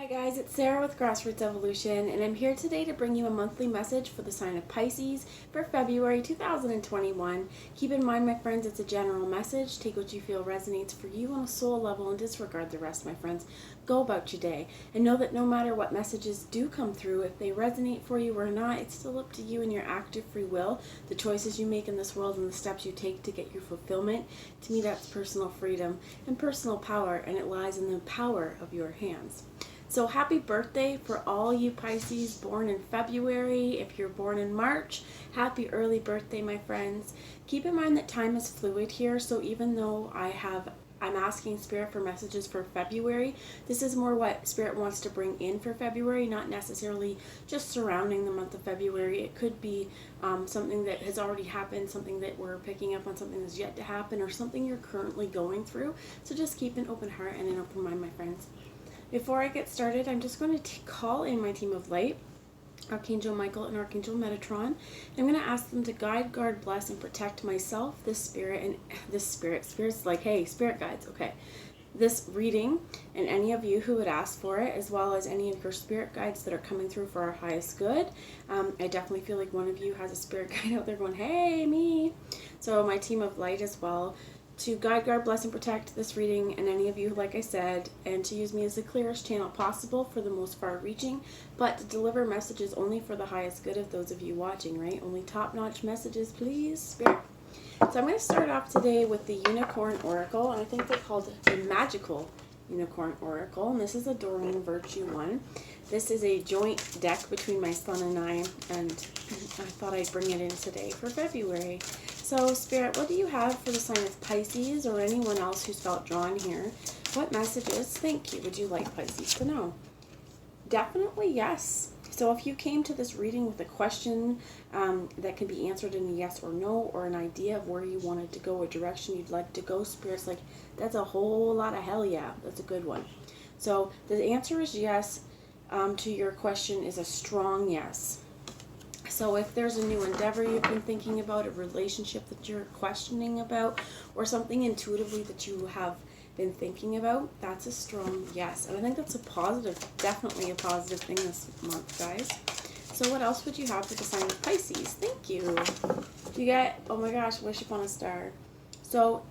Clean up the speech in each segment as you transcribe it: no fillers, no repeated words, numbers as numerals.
Hi guys, it's Sarah with Grassroots Evolution, and I'm here today to bring you a monthly message for the sign of Pisces for February 2021. Keep in mind, my friends, it's a general message. Take what you feel resonates for you on a soul level and disregard the rest, my friends. Go about your day, and know that no matter what messages do come through, if they resonate for you or not, it's still up to you and your active free will, the choices you make in this world and the steps you take to get your fulfillment. To me, that's personal freedom and personal power, and it lies in the power of your hands. So happy birthday for all you Pisces born in February. If you're born in March, happy early birthday, my friends. Keep in mind that time is fluid here, so even though I'm asking Spirit for messages for February, this is more what Spirit wants to bring in for February, not necessarily just surrounding the month of February. It could be something that has already happened, something that we're picking up on, something that's yet to happen, or something you're currently going through. So just keep an open heart and an open mind, my friends. Before I get started, I'm just going to call in my team of light, Archangel Michael and Archangel Metatron. I'm going to ask them to guide, guard, bless, and protect myself, this spirit, and this spirit's like, hey, spirit guides, okay, this reading, and any of you who would ask for it, as well as any of your spirit guides that are coming through for our highest good. I definitely feel like one of you has a spirit guide out there going, hey, me. So my team of light as well, to guide, guard, bless, and protect this reading, and any of you, like I said, and to use me as the clearest channel possible for the most far-reaching, but to deliver messages only for the highest good of those of you watching, right? Only top-notch messages, please, Spirit. So I'm going to start off today with the Unicorn Oracle, and I think they're called the Magical Unicorn Oracle, and this is a Doreen Virtue one. This is a joint deck between my son and I thought I'd bring it in today for February. So, Spirit, what do you have for the sign of Pisces or anyone else who's felt drawn here? What messages, thank you, would you like Pisces to know? Definitely yes. So if you came to this reading with a question that can be answered in a yes or no, or an idea of where you wanted to go, a direction you'd like to go, Spirit's like, that's a whole lot of hell yeah. That's a good one. So the answer is yes to your question is a strong yes. So if there's a new endeavor you've been thinking about, a relationship that you're questioning about, or something intuitively that you have been thinking about, that's a strong yes. And I think that's a positive, definitely a positive thing this month, guys. So what else would you have for the sign of Pisces? Thank you. You get, oh my gosh, wish upon a star. So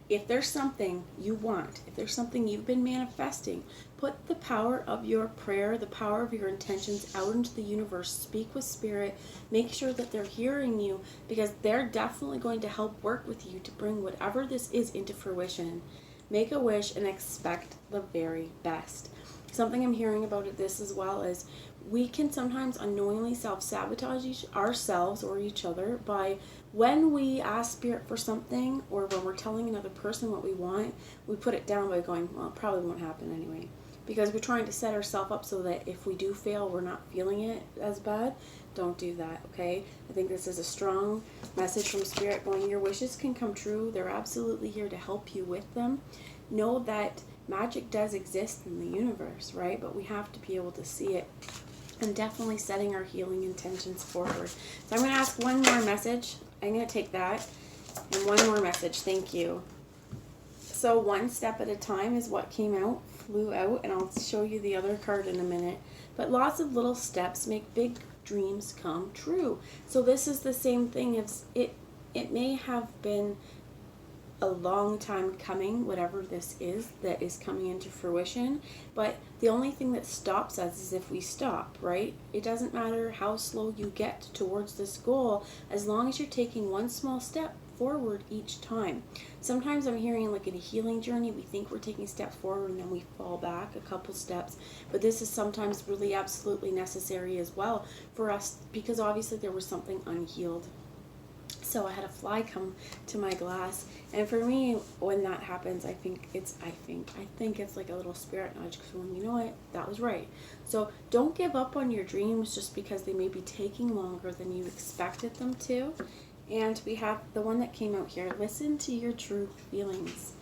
if there's something you want, if there's something you've been manifesting, put the power of your prayer, the power of your intentions out into the universe. Speak with Spirit. Make sure that they're hearing you, because they're definitely going to help work with you to bring whatever this is into fruition. Make a wish and expect the very best. Something I'm hearing about this as well is we can sometimes unknowingly self-sabotage ourselves or each other by when we ask Spirit for something, or when we're telling another person what we want, we put it down by going, well, it probably won't happen anyway. Because we're trying to set ourselves up so that if we do fail, we're not feeling it as bad. Don't do that, okay? I think this is a strong message from Spirit going, your wishes can come true. They're absolutely here to help you with them. Know that magic does exist in the universe, right? But we have to be able to see it. And definitely setting our healing intentions forward. So I'm going to ask one more message. I'm going to take that. And one more message. Thank you. So one step at a time is what came out, flew out, and I'll show you the other card in a minute. But lots of little steps make big dreams come true. So this is the same thing as it may have been a long time coming, whatever this is that is coming into fruition, but the only thing that stops us is if we stop, right? It doesn't matter how slow you get towards this goal, as long as you're taking one small step forward each time. Sometimes I'm hearing, like in a healing journey, we think we're taking steps forward and then we fall back a couple steps, but this is sometimes really absolutely necessary as well for us, because obviously there was something unhealed. So I had a fly come to my glass, and for me, when that happens, I think it's like a little spirit nudge, because when you know it, that was right. So don't give up on your dreams just because they may be taking longer than you expected them to. And we have the one that came out here. Listen to your true feelings.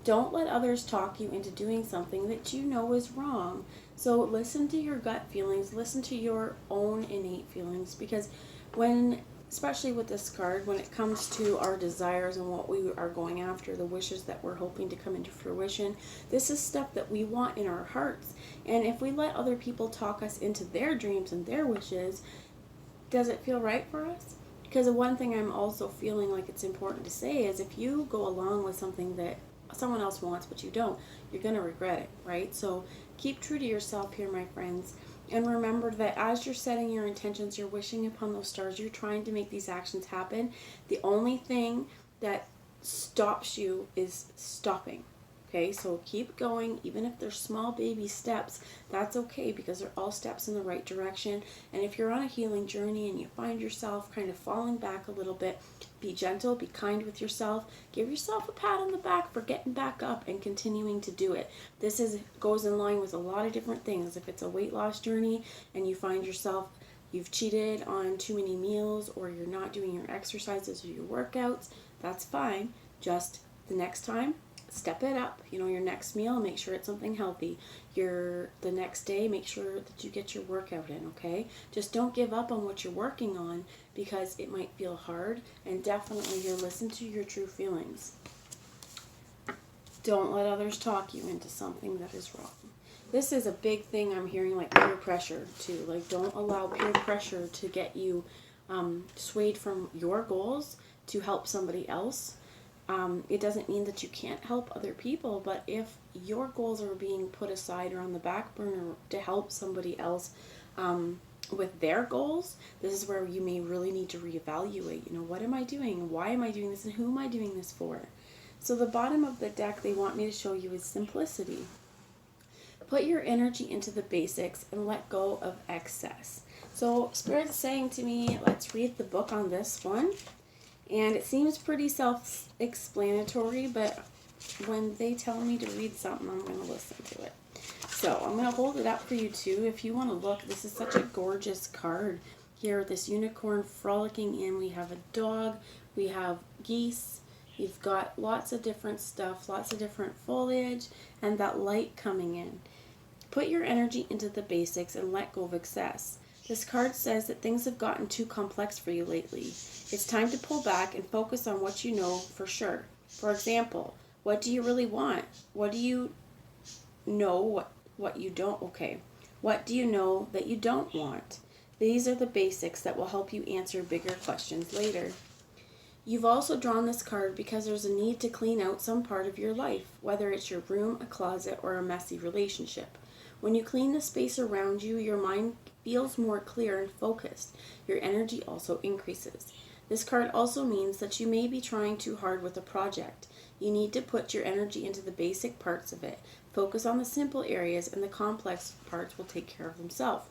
Don't let others talk you into doing something that you know is wrong. So listen to your gut feelings. Listen to your own innate feelings, because when especially with this card, when it comes to our desires and what we are going after, the wishes that we're hoping to come into fruition, this is stuff that we want in our hearts. And if we let other people talk us into their dreams and their wishes, does it feel right for us? Because the one thing I'm also feeling like it's important to say is, if you go along with something that someone else wants but you don't, you're going to regret it, right? So keep true to yourself here, my friends. And remember that as you're setting your intentions, you're wishing upon those stars, you're trying to make these actions happen. The only thing that stops you is stopping. Okay, so keep going, even if they're small baby steps, that's okay, because they're all steps in the right direction. And if you're on a healing journey and you find yourself kind of falling back a little bit, be gentle, be kind with yourself, give yourself a pat on the back for getting back up and continuing to do it. This goes in line with a lot of different things. If it's a weight loss journey and you find yourself you've cheated on too many meals, or you're not doing your exercises or your workouts, that's fine. Just the next time, step it up. You know, your next meal, make sure it's something healthy. The next day, make sure that you get your workout in, okay? Just don't give up on what you're working on, because it might feel hard, and definitely listen to your true feelings. Don't let others talk you into something that is wrong. This is a big thing I'm hearing, like peer pressure too. Like, don't allow peer pressure to get you swayed from your goals to help somebody else. It doesn't mean that you can't help other people, but if your goals are being put aside or on the back burner to help somebody else with their goals, this is where you may really need to reevaluate. You know, what am I doing? Why am I doing this? And who am I doing this for? So the bottom of the deck they want me to show you is simplicity. Put your energy into the basics and let go of excess. So Spirit's saying to me, let's read the book on this one. And it seems pretty self-explanatory, but when they tell me to read something, I'm going to listen to it. So I'm going to hold it up for you too. If you want to look, this is such a gorgeous card here. This unicorn frolicking in. We have a dog. We have geese. You've got lots of different stuff, lots of different foliage, and that light coming in. Put your energy into the basics and let go of excess. This card says that things have gotten too complex for you lately. It's time to pull back and focus on what you know for sure. For example, what do you really want? What do you know what you don't? Okay. What do you know that you don't want? These are the basics that will help you answer bigger questions later. You've also drawn this card because there's a need to clean out some part of your life, whether it's your room, a closet, or a messy relationship. When you clean the space around you, your mind feels more clear and focused. Your energy also increases. This card also means that you may be trying too hard with a project. You need to put your energy into the basic parts of it. Focus on the simple areas, and the complex parts will take care of themselves.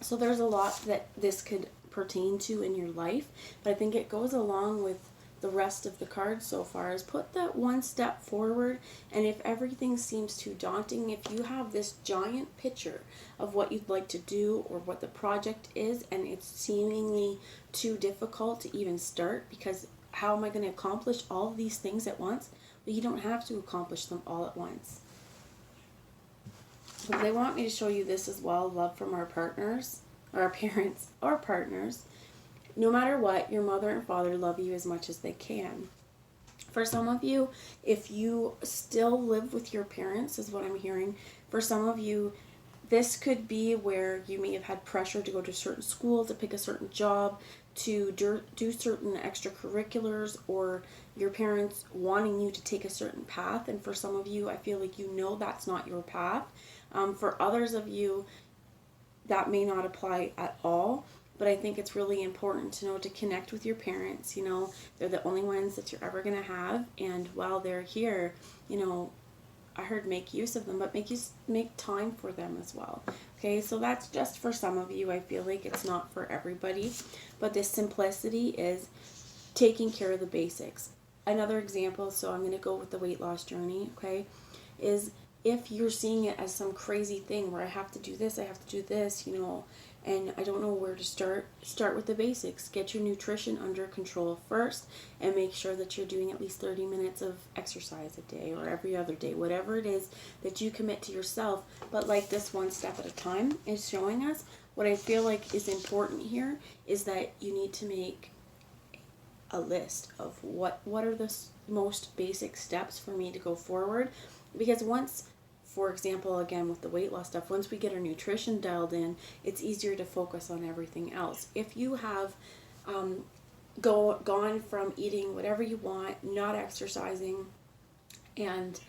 So there's a lot that this could pertain to in your life, but I think it goes along with the rest of the cards so far, is put that one step forward. And if everything seems too daunting, if you have this giant picture of what you'd like to do or what the project is, and it's seemingly too difficult to even start, because how am I going to accomplish all of these things at once? Well, you don't have to accomplish them all at once. But they want me to show you this as well, love from our partners, or our parents, or partners. No matter what, your mother and father love you as much as they can. For some of you, if you still live with your parents, is what I'm hearing. For some of you, this could be where you may have had pressure to go to a certain school, to pick a certain job, to do certain extracurriculars, or your parents wanting you to take a certain path. And for some of you, I feel like you know that's not your path. For others of you, that may not apply at all. But I think it's really important to know to connect with your parents. You know, they're the only ones that you're ever going to have. And while they're here, you know, I heard make use of them, but make time for them as well. Okay, so that's just for some of you. I feel like it's not for everybody. But this simplicity is taking care of the basics. Another example, so I'm going to go with the weight loss journey, okay, is if you're seeing it as some crazy thing where I have to do this, you know, and I don't know where to start. Start with the basics. Get your nutrition under control first, and make sure that you're doing at least 30 minutes of exercise a day or every other day, whatever it is that you commit to yourself. But like this one step at a time is showing us, what I feel like is important here is that you need to make a list of what are the most basic steps for me to go forward. Because once, for example, again with the weight loss stuff, once we get our nutrition dialed in, it's easier to focus on everything else. If you have gone from eating whatever you want, not exercising, and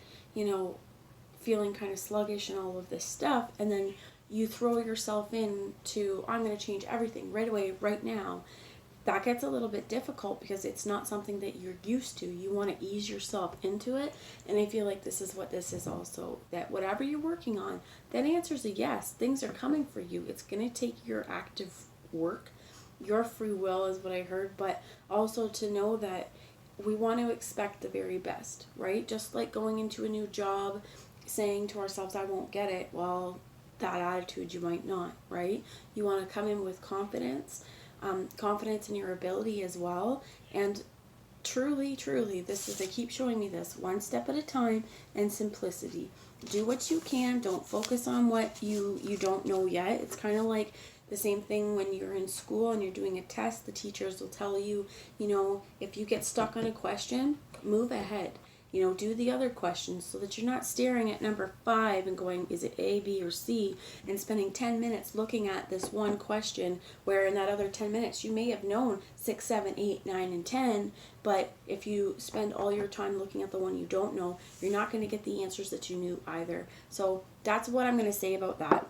feeling kind of sluggish and all of this stuff, and then you throw yourself into, I'm going to change everything right away, right now, that gets a little bit difficult because it's not something that you're used to. You want to ease yourself into it, and I feel like this is what this is also, that whatever you're working on, that answer's a yes. Things are coming for you. It's going to take your active work, your free will is what I heard, but also to know that we want to expect the very best, right? Just like going into a new job, saying to ourselves, I won't get it. Well, that attitude, you might not, right? You want to come in with confidence, confidence in your ability as well. And truly, this is, they keep showing me this, one step at a time, and simplicity. Do what you can. Don't focus on what you don't know yet. It's kind of like the same thing when you're in school and you're doing a test. The teachers will tell you, if you get stuck on a question, move ahead. Do the other questions so that you're not staring at number 5 and going, is it A, B, or C, and spending 10 minutes looking at this one question, where in that other 10 minutes you may have known 6, 7, 8, 9, and 10, but if you spend all your time looking at the one you don't know, you're not going to get the answers that you knew either. So that's what I'm going to say about that.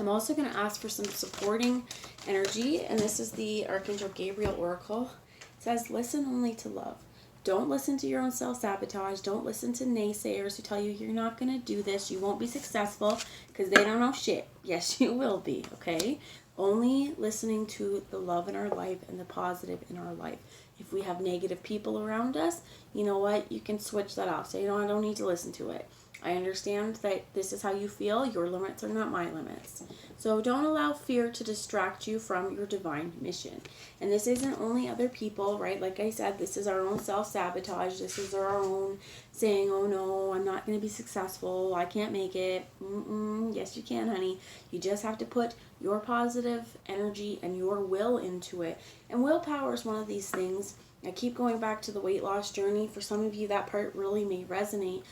I'm also going to ask for some supporting energy, and this is the Archangel Gabriel Oracle. It says, listen only to love. Don't listen to your own self-sabotage. Don't listen to naysayers who tell you you're not going to do this, you won't be successful, because they don't know shit. Yes, you will be, okay? Only listening to the love in our life and the positive in our life. If we have negative people around us, you know what? You can switch that off. Say, I don't need to listen to it. I understand that this is how you feel. Your limits are not my limits. So don't allow fear to distract you from your divine mission. And this isn't only other people, right? Like I said, this is our own self-sabotage. This is our own saying, oh no, I'm not going to be successful. I can't make it. Yes, you can, honey. You just have to put your positive energy and your will into it. And willpower is one of these things. I keep going back to the weight loss journey. For some of you, that part really may resonate.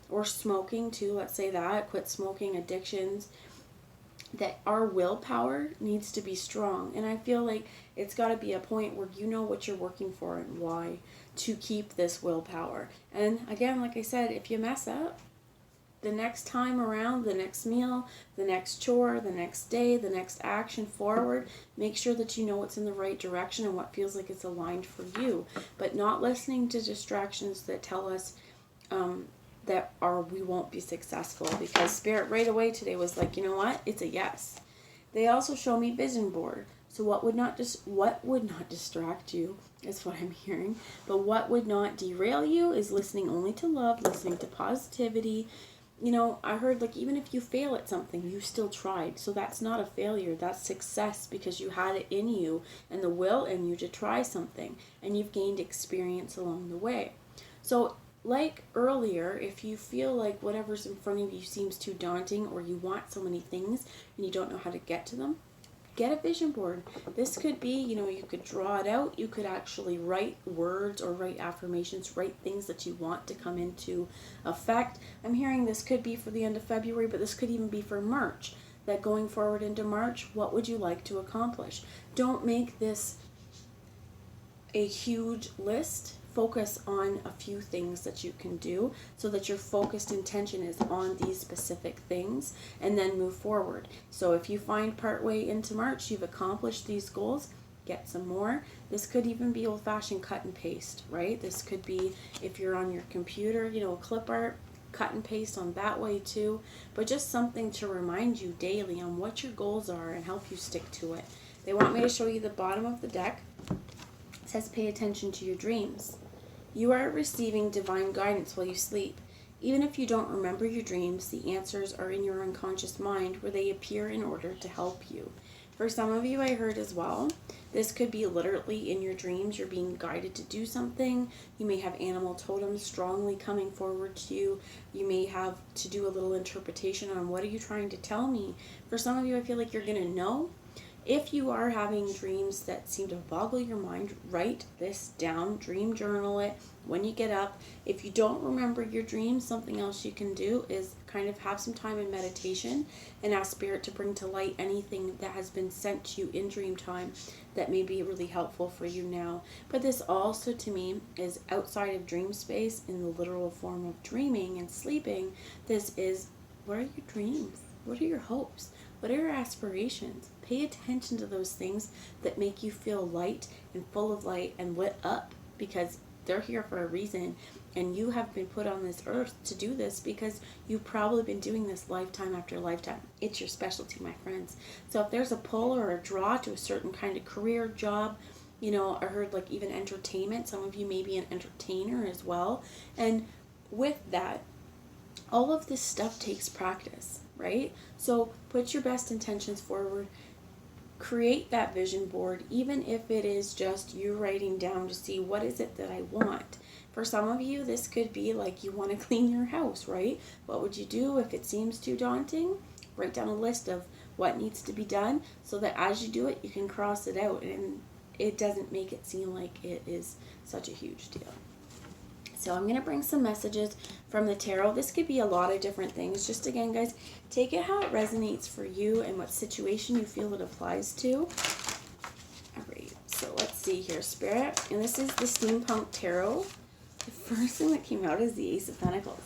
Or smoking too, let's say that. Quit smoking, addictions. That our willpower needs to be strong. And I feel like it's got to be a point where you know what you're working for and why to keep this willpower. And again, like I said, if you mess up, the next time around, the next meal, the next chore, the next day, the next action forward, make sure that you know what's in the right direction and what feels like it's aligned for you. But not listening to distractions that tell us we won't be successful, because Spirit right away today was like, you know what? It's a yes. They also show me vision board. So what would not distract you is what I'm hearing. But what would not derail you is listening only to love, listening to positivity. I heard, like, even if you fail at something, you still tried. So that's not a failure. That's success, because you had it in you and the will in you to try something. And you've gained experience along the way. So like earlier, if you feel like whatever's in front of you seems too daunting, or you want so many things and you don't know how to get to them, get a vision board. This could be, you could draw it out. You could actually write words or write affirmations, write things that you want to come into effect. I'm hearing this could be for the end of February, but this could even be for March. That going forward into March, what would you like to accomplish? Don't make this a huge list. Focus on a few things that you can do so that your focused intention is on these specific things, and then move forward. So if you find partway into March you've accomplished these goals, get some more. This could even be old-fashioned cut and paste, right? This could be, if you're on your computer, clip art, cut and paste on that way too. But just something to remind you daily on what your goals are and help you stick to it. They want me to show you the bottom of the deck. It says, pay attention to your dreams. You are receiving divine guidance while you sleep. Even if you don't remember your dreams, the answers are in your unconscious mind, where they appear in order to help you. For some of you, I heard as well, this could be literally in your dreams. You're being guided to do something. You may have animal totems strongly coming forward to you. You may have to do a little interpretation on what are you trying to tell me. For some of you, I feel like you're going to know. If you are having dreams that seem to boggle your mind, write this down, dream journal it when you get up. If you don't remember your dreams, something else you can do is kind of have some time in meditation and ask Spirit to bring to light anything that has been sent to you in dream time that may be really helpful for you now. But this also, to me, is outside of dream space in the literal form of dreaming and sleeping. This is, what are your dreams? What are your hopes? What are your aspirations? Pay attention to those things that make you feel light and full of light and lit up, because they're here for a reason, and you have been put on this earth to do this because you've probably been doing this lifetime after lifetime. It's your specialty, my friends. So if there's a pull or a draw to a certain kind of career, job, you know, I heard like even entertainment. Some of you may be an entertainer as well. And with that, all of this stuff takes practice, right? So put your best intentions forward. Create that vision board, even if it is just you writing down to see what is it that I want. For some of you, this could be like you want to clean your house, right? What would you do if it seems too daunting? Write down a list of what needs to be done so that as you do it, you can cross it out and it doesn't make it seem like it is such a huge deal. So I'm going to bring some messages from the tarot. This could be a lot of different things. Just again, guys, take it how it resonates for you and what situation you feel it applies to. All right, so let's see here, Spirit. And this is the Steampunk Tarot. The first thing that came out is the Ace of Pentacles.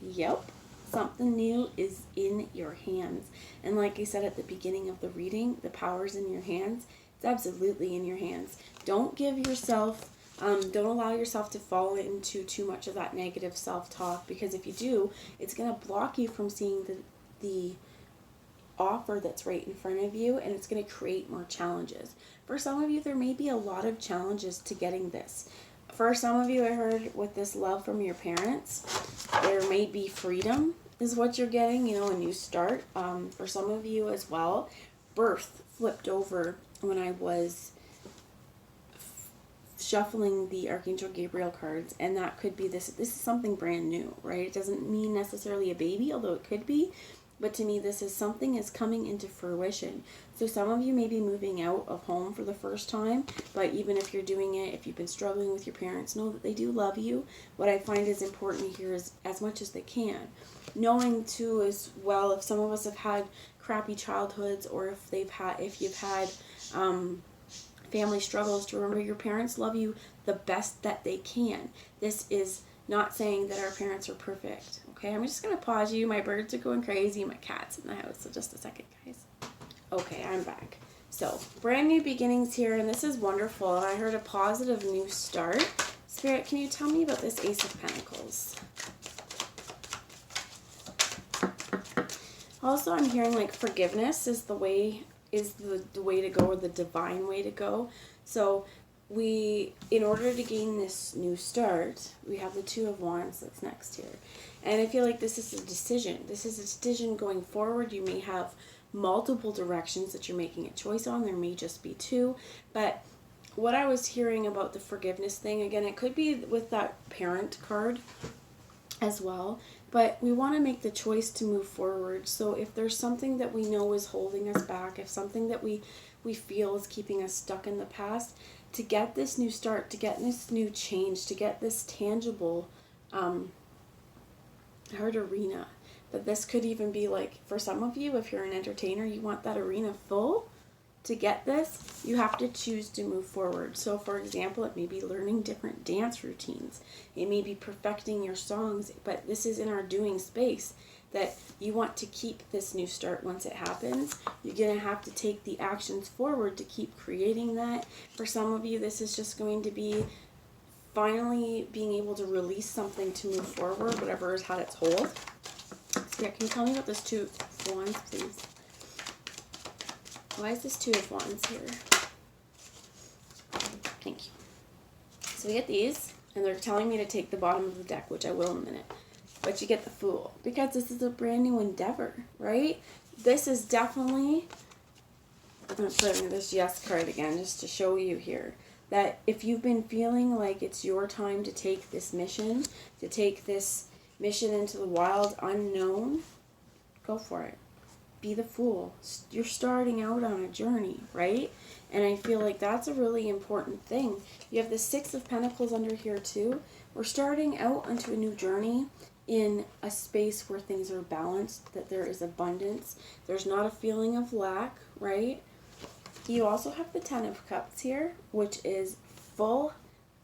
Yep, something new is in your hands. And like I said at the beginning of the reading, the power's in your hands. It's absolutely in your hands. Don't give yourself... don't allow yourself to fall into too much of that negative self-talk, because if you do, it's going to block you from seeing the offer that's right in front of you, and it's going to create more challenges. For some of you, there may be a lot of challenges to getting this. For some of you, I heard with this love from your parents, there may be freedom is what you're getting, you know, a new start. For some of you as well, birth flipped over when I was shuffling the Archangel Gabriel cards, and that could be this is something brand new, right? It doesn't mean necessarily a baby, although it could be, but to me this is something is coming into fruition. So some of you may be moving out of home for the first time, but even if you're doing it, if you've been struggling with your parents, know that they do love you. What I find is important here is as much as they can, knowing too as well if some of us have had crappy childhoods, or if you've had family struggles, to remember your parents love you the best that they can. This is not saying that our parents are perfect. Okay, I'm just going to pause you. My birds are going crazy. My cat's in the house. So just a second, guys. Okay, I'm back. So, brand new beginnings here, and this is wonderful. I heard a positive new start. Spirit, can you tell me about this Ace of Pentacles? Also, I'm hearing like forgiveness is the way to go, or the divine way to go. So in order to gain this new start, we have the Two of Wands that's next here. And I feel like this is a decision. This is a decision going forward. You may have multiple directions that you're making a choice on. There may just be two. But what I was hearing about the forgiveness thing, again, it could be with that parent card as well. But we want to make the choice to move forward. So if there's something that we know is holding us back, if something that we feel is keeping us stuck in the past, to get this new start, to get this new change, to get this tangible, I heard arena. But this could even be like, for some of you, if you're an entertainer, you want that arena full. To get this, you have to choose to move forward. So for example, it may be learning different dance routines. It may be perfecting your songs, but this is in our doing space that you want to keep this new start once it happens. You're going to have to take the actions forward to keep creating that. For some of you, this is just going to be finally being able to release something to move forward, whatever has had its hold. Spirit, can you tell me about this Two of Wands, please? Why is this Two of Wands here? Thank you. So we get these, and they're telling me to take the bottom of the deck, which I will in a minute. But you get the Fool, because this is a brand new endeavor, right? This is definitely I'm going to put in this yes card again just to show you here that if you've been feeling like it's your time to take this mission, into the wild unknown, go for it. Be the fool. You're starting out on a journey, right? And I feel like that's a really important thing. You have the Six of Pentacles under here too. We're starting out onto a new journey in a space where things are balanced, that there is abundance. There's not a feeling of lack, right? You also have the Ten of Cups here, which is full,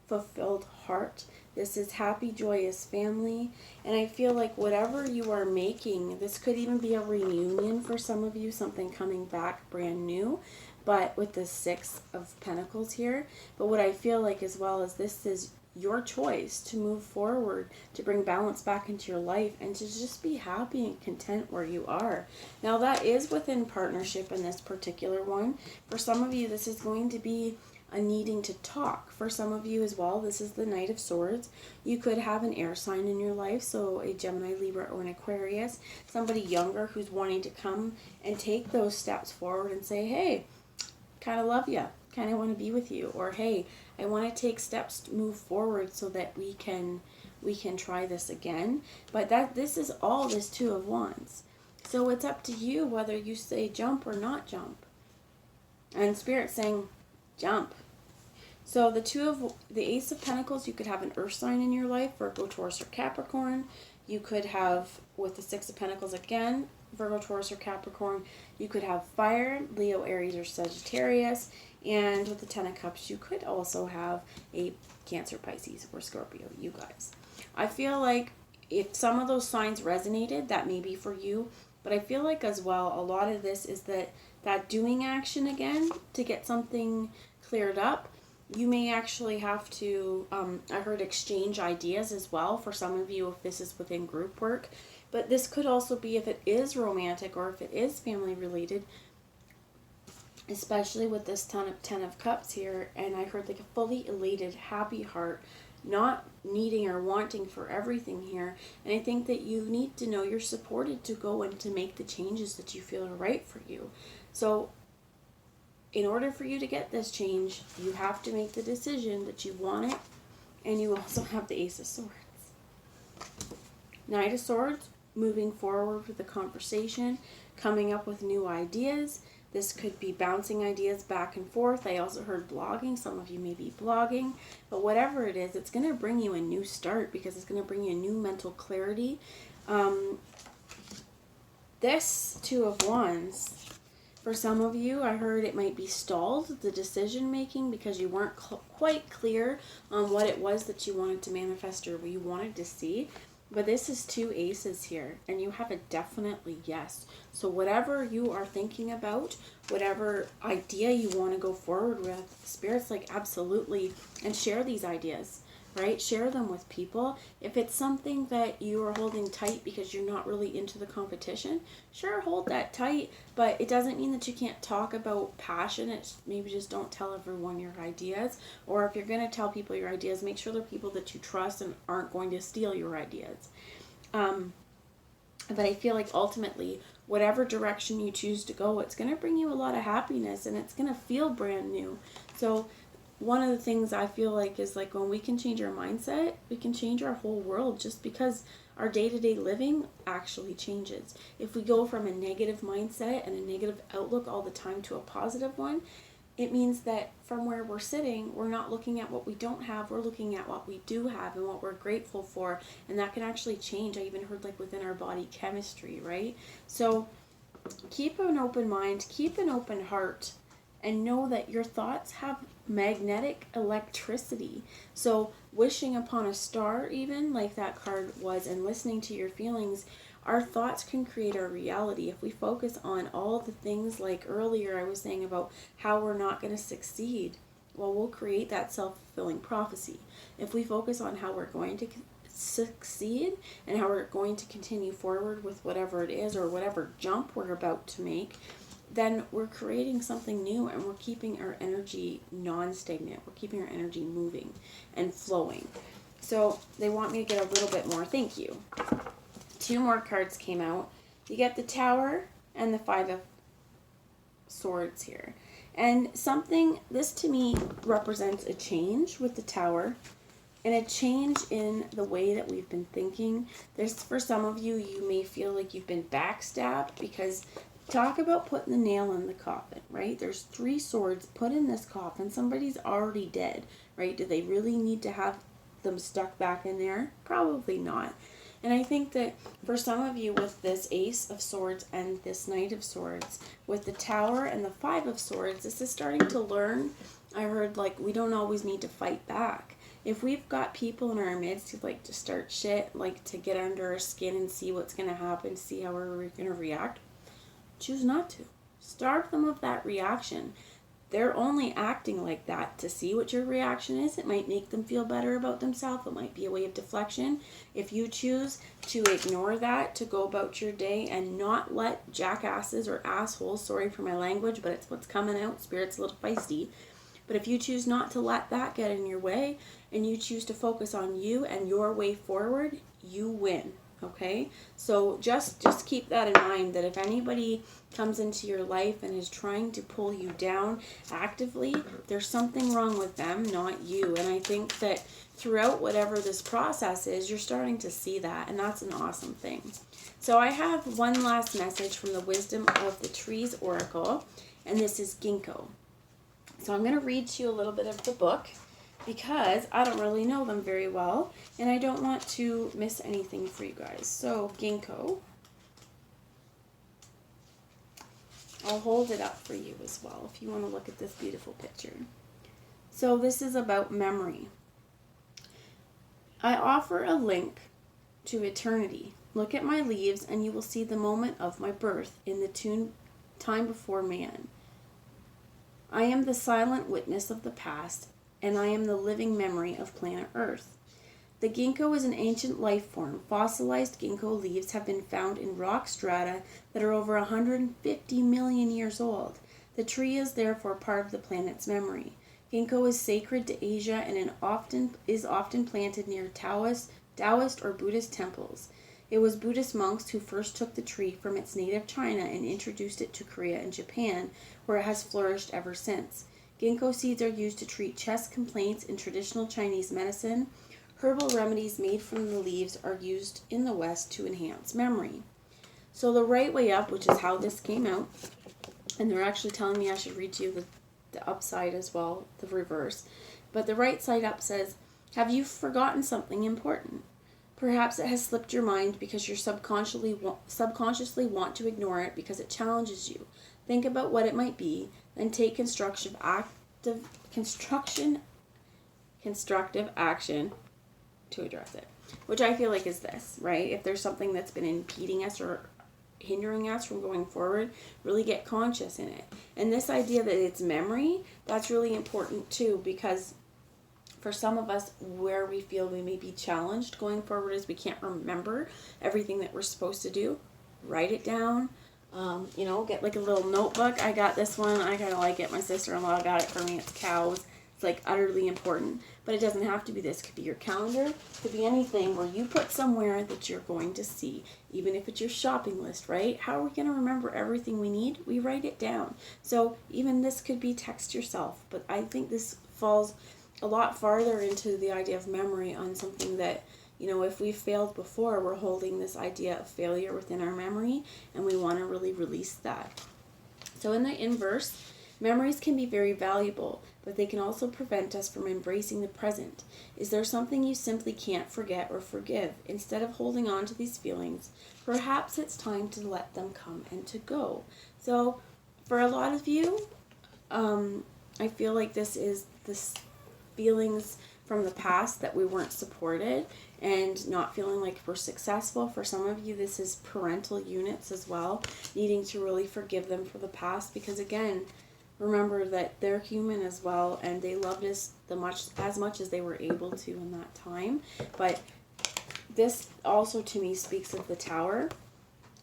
fulfilled heart. This is happy, joyous family. And I feel like whatever you are making, this could even be a reunion for some of you, something coming back brand new, but with the Six of Pentacles here. But what I feel like as well is this is your choice to move forward, to bring balance back into your life, and to just be happy and content where you are. Now that is within partnership in this particular one. For some of you, this is going to be a needing to talk. For some of you as well, this is the Knight of Swords. You could have an air sign in your life, so a Gemini, Libra, or an Aquarius, somebody younger who's wanting to come and take those steps forward and say, hey, kind of love you, kind of want to be with you, or hey, I want to take steps to move forward so that we can try this again. But this is all this Two of Wands. So it's up to you whether you say jump or not jump. And Spirit's saying jump. So the Ace of Pentacles, you could have an earth sign in your life, Virgo, Taurus, or Capricorn. You could have, with the Six of Pentacles again, Virgo, Taurus, or Capricorn. You could have fire, Leo, Aries, or Sagittarius. And with the Ten of Cups, you could also have a Cancer, Pisces, or Scorpio, you guys. I feel like if some of those signs resonated, that may be for you. But I feel like as well, a lot of this is that doing action again to get something cleared up. You may actually have to, I heard exchange ideas as well for some of you if this is within group work. But this could also be if it is romantic or if it is family related, especially with this Ten of Cups here. And I heard like a fully elated, happy heart, not needing or wanting for everything here. And I think that you need to know you're supported to go and to make the changes that you feel are right for you. So in order for you to get this change, you have to make the decision that you want it. And you also have the Ace of Swords. Knight of Swords, moving forward with the conversation, coming up with new ideas. This could be bouncing ideas back and forth. I also heard blogging. Some of you may be blogging. But whatever it is, it's going to bring you a new start because it's going to bring you a new mental clarity. This Two of Wands, for some of you, I heard it might be stalled, the decision making, because you weren't quite clear on what it was that you wanted to manifest or what you wanted to see. But this is two aces here, and you have a definitely yes. So whatever you are thinking about, whatever idea you want to go forward with, Spirit's like absolutely, and share these ideas, right? Share them with people. If it's something that you are holding tight because you're not really into the competition, sure, hold that tight, but it doesn't mean that you can't talk about passion. It's maybe just don't tell everyone your ideas, or if you're going to tell people your ideas, make sure they're people that you trust and aren't going to steal your ideas. But I feel like ultimately, whatever direction you choose to go, it's going to bring you a lot of happiness and it's going to feel brand new. So one of the things I feel like is like when we can change our mindset, we can change our whole world, just because our day-to-day living actually changes. If we go from a negative mindset and a negative outlook all the time to a positive one, it means that from where we're sitting, we're not looking at what we don't have, we're looking at what we do have and what we're grateful for, and that can actually change. I even heard like within our body chemistry, right? So keep an open mind, keep an open heart, and know that your thoughts have magnetic electricity. So wishing upon a star, even like that card was, and listening to your feelings, our thoughts can create our reality. If we focus on all the things like earlier I was saying about how we're not going to succeed, well, we'll create that self-fulfilling prophecy. If we focus on how we're going to succeed and how we're going to continue forward with whatever it is or whatever jump we're about to make, then we're creating something new and we're keeping our energy non-stagnant. We're keeping our energy moving and flowing. So they want me to get a little bit more. Thank you. 2 more cards came out. You get the Tower and the 5 of Swords here. And something, this to me represents a change with the Tower. And a change in the way that we've been thinking. There's, for some of you, you may feel like you've been backstabbed, because talk about putting the nail in the coffin, right? There's 3 swords put in this coffin. Somebody's already dead, right? Do they really need to have them stuck back in there? Probably not. And I think that for some of you, with this Ace of Swords and this Knight of Swords, with the Tower and the 5 of Swords, this is starting to learn. I heard, like, we don't always need to fight back. If we've got people in our midst who like to start shit, like to get under our skin and see what's going to happen, see how we're going to react, choose not to. Starve them of that reaction. They're only acting like that to see what your reaction is. It might make them feel better about themselves. It might be a way of deflection. If you choose to ignore that, to go about your day and not let jackasses or assholes, sorry for my language, but it's what's coming out, Spirit's a little feisty. But if you choose not to let that get in your way, and you choose to focus on you and your way forward, you win. Okay? So just keep that in mind, that if anybody comes into your life and is trying to pull you down actively, there's something wrong with them, not you. And I think that throughout whatever this process is, you're starting to see that, and that's an awesome thing. So I have one last message from the Wisdom of the Trees Oracle, and this is Ginkgo. So I'm going to read to you a little bit of the book, because I don't really know them very well, and I don't want to miss anything for you guys. So, Ginkgo. I'll hold it up for you as well, if you want to look at this beautiful picture. So, this is about memory. I offer a link to eternity. Look at my leaves, and you will see the moment of my birth in the time before man. I am the silent witness of the past, and I am the living memory of planet Earth. The ginkgo is an ancient life form. Fossilized ginkgo leaves have been found in rock strata that are over 150 million years old. The tree is therefore part of the planet's memory. Ginkgo is sacred to Asia and is often planted near Taoist or Buddhist temples. It was Buddhist monks who first took the tree from its native China and introduced it to Korea and Japan, where it has flourished ever since. Ginkgo seeds are used to treat chest complaints in traditional Chinese medicine. Herbal remedies made from the leaves are used in the West to enhance memory. So the right way up, which is how this came out, and they're actually telling me I should read to you the upside as well, the reverse. But the right side up says, have you forgotten something important? Perhaps it has slipped your mind because you subconsciously want to ignore it because it challenges you. Think about what it might be, then take constructive action to address it. Which I feel like is this, right? If there's something that's been impeding us or hindering us from going forward, really get conscious in it. And this idea that it's memory, that's really important too, because for some of us, where we feel we may be challenged going forward is we can't remember everything that we're supposed to do. Write it down. Get like a little notebook. I got this one. I kind of like it. My sister-in-law got it for me. It's cows. It's like utterly important. But it doesn't have to be this. It could be your calendar. It could be anything where you put somewhere that you're going to see. Even if it's your shopping list, right? How are we going to remember everything we need? We write it down. So even this could be text yourself. But I think this falls a lot farther into the idea of memory on something that, if we've failed before, we're holding this idea of failure within our memory, and we want to really release that. So in the inverse, memories can be very valuable, but they can also prevent us from embracing the present. Is there something you simply can't forget or forgive? Instead of holding on to these feelings, perhaps it's time to let them come and to go. So for a lot of you, I feel like this is this feelings from the past that we weren't supported and not feeling like we're successful. For some of you, this is parental units as well, needing to really forgive them for the past, because again, remember that they're human as well, and they loved us as much as they were able to in that time. But this also to me speaks of the Tower,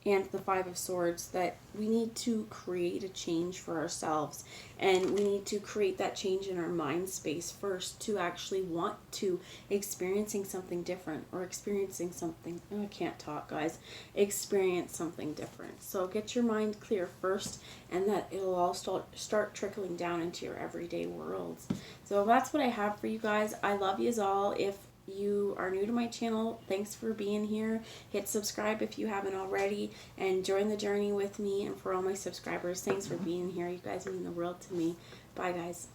and the Five of Swords, that we need to create a change for ourselves, and we need to create that change in our mind space first to actually want to experiencing something different, or experiencing something, oh, I can't talk, guys, experience something different. So get your mind clear first, and that it'll all start trickling down into your everyday worlds. So that's what I have for you guys. I love yous all. If you are new to my channel, thanks for being here. Hit subscribe if you haven't already, and join the journey with me. And for all my subscribers, thanks for being here. You guys mean the world to me. Bye, guys.